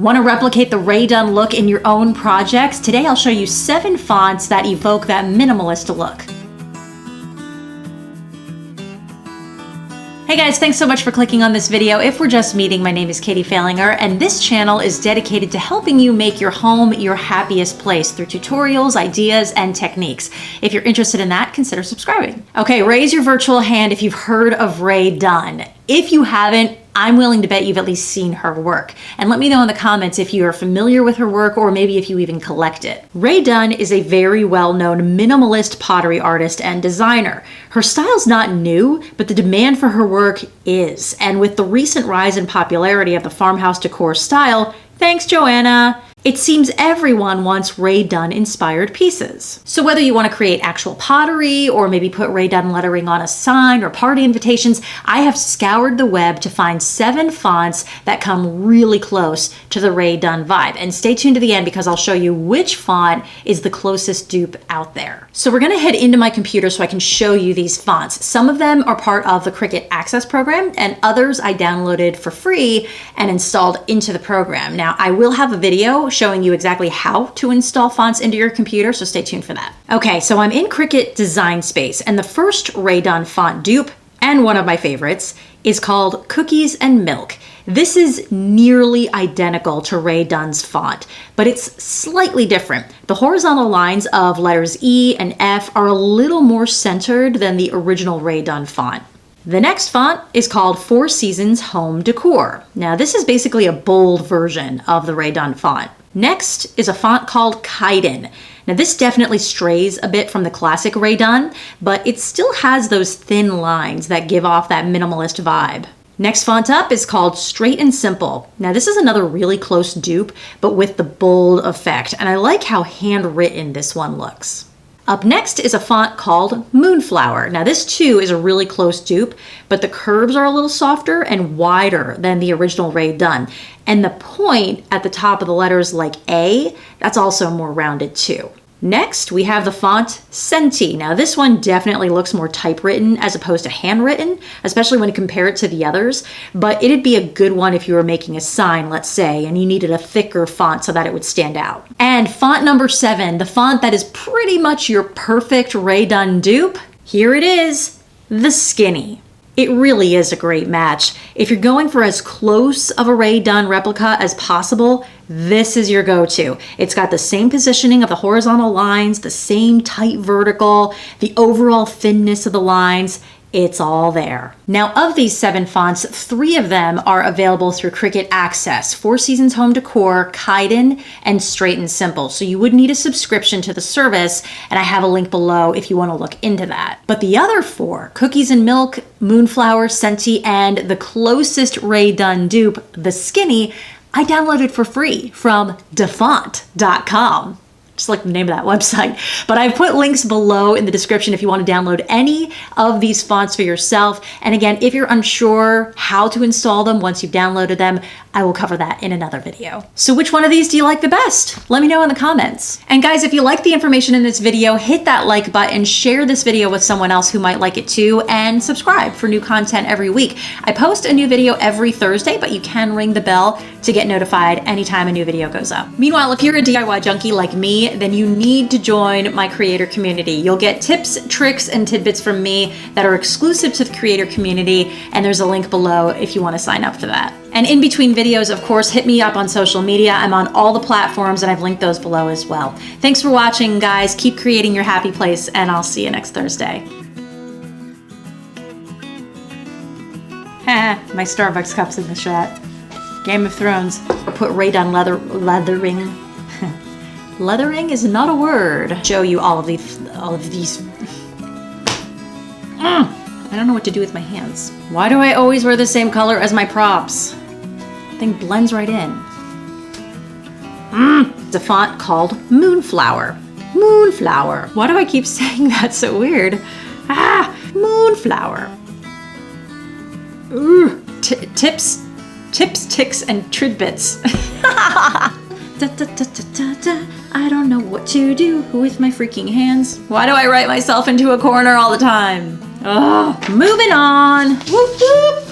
Want to replicate the RAE DUNN look in your own projects? Today I'll show you 7 fonts that evoke that minimalist look. Hey guys, thanks so much for clicking on this video. If we're just meeting, my name is Fehlinger, and this channel is dedicated to helping you make your home your happiest place through tutorials, ideas, and techniques. If you're interested in that, consider subscribing. Okay, raise your virtual hand if you've heard of RAE DUNN. If you haven't, I'm willing to bet you've at least seen her work. And let me know in the comments if you are familiar with her work or maybe if you even collect it. RAE DUNN is a very well-known minimalist pottery artist and designer. Her style's not new, but the demand for her work is. And with the recent rise in popularity of the farmhouse decor style, thanks Joanna, it seems everyone wants RAE DUNN inspired pieces. So whether you want to create actual pottery or maybe put RAE DUNN lettering on a sign or party invitations, I have scoured the web to find 7 fonts that come really close to the RAE DUNN vibe. And stay tuned to the end because I'll show you which font is the closest dupe out there. So we're going to head into my computer so I can show you these fonts. Some of them are part of the Cricut Access program and others I downloaded for free and installed into the program. Now I will have a video showing you exactly how to install fonts into your computer, so stay tuned for that. Okay, so I'm in Cricut Design Space, and the first RAE DUNN font dupe, and one of my favorites, is called Cookies and Milk. This is nearly identical to RAE DUNN's font, but it's slightly different. The horizontal lines of letters E and F are a little more centered than the original RAE DUNN font. The next font is called 4 Seasons Home Decor. Now this is basically a bold version of the RAE DUNN font. Next is a font called Kaiden. Now this definitely strays a bit from the classic RAE DUNN, but it still has those thin lines that give off that minimalist vibe. Next font up is called Straight and Simple. Now this is another really close dupe, but with the bold effect, and I like how handwritten this one looks. Up next is a font called Moonflower. Now this too is a really close dupe, but the curves are a little softer and wider than the original RAE DUNN. And the point at the top of the letters like A, that's also more rounded too. Next, we have the font Centi. Now this one definitely looks more typewritten as opposed to handwritten, especially when you compare it to the others, but it'd be a good one if you were making a sign, let's say, and you needed a thicker font so that it would stand out. And font number 7, the font that is pretty much your perfect RAE DUNN dupe, here it is, the Skinny. It really is a great match. If you're going for as close of a RAE DUNN replica as possible, this is your go-to. It's got the same positioning of the horizontal lines, the same tight vertical, the overall thinness of the lines. It's all there. Now of these 7 fonts, 3 of them are available through Cricut Access: 4 Seasons Home Decor, Kaiden, and Straight and Simple. So you would need a subscription to the service, and I have a link below if you want to look into that. But the other 4, Cookies and Milk, Moonflower, Centi, and the closest RAE DUNN dupe, the Skinny, I downloaded for free from Dafont.com. Just like the name of that website. But I've put links below in the description if you want to download any of these fonts for yourself. And again, if you're unsure how to install them once you've downloaded them, I will cover that in another video. So which one of these do you like the best? Let me know in the comments. And guys, if you like the information in this video, hit that like button, share this video with someone else who might like it too, and subscribe for new content every week. I post a new video every Thursday, but you can ring the bell to get notified anytime a new video goes up. Meanwhile, if you're a DIY junkie like me, then you need to join my creator community. You'll get tips, tricks, and tidbits from me that are exclusive to the creator community, and there's a link below if you want to sign up for that. And in between videos, of course, hit me up on social media. I'm on all the platforms, and I've linked those below as well. Thanks for watching, guys. Keep creating your happy place, and I'll see you next Thursday. My Starbucks cup's in the shot. Game of Thrones. Put RAE DUNN leathering. Leathering is not a word. Show you all of these. I don't know what to do with my hands. Why do I always wear the same color as my props? Thing blends right in. It's a font called Moonflower. Moonflower. Why do I keep saying that so weird? Moonflower. Ooh. Tips, ticks, and tridbits. I don't know what to do with my freaking hands. Why do I write myself into a corner all the time? Ugh. Moving on. Whoop, whoop.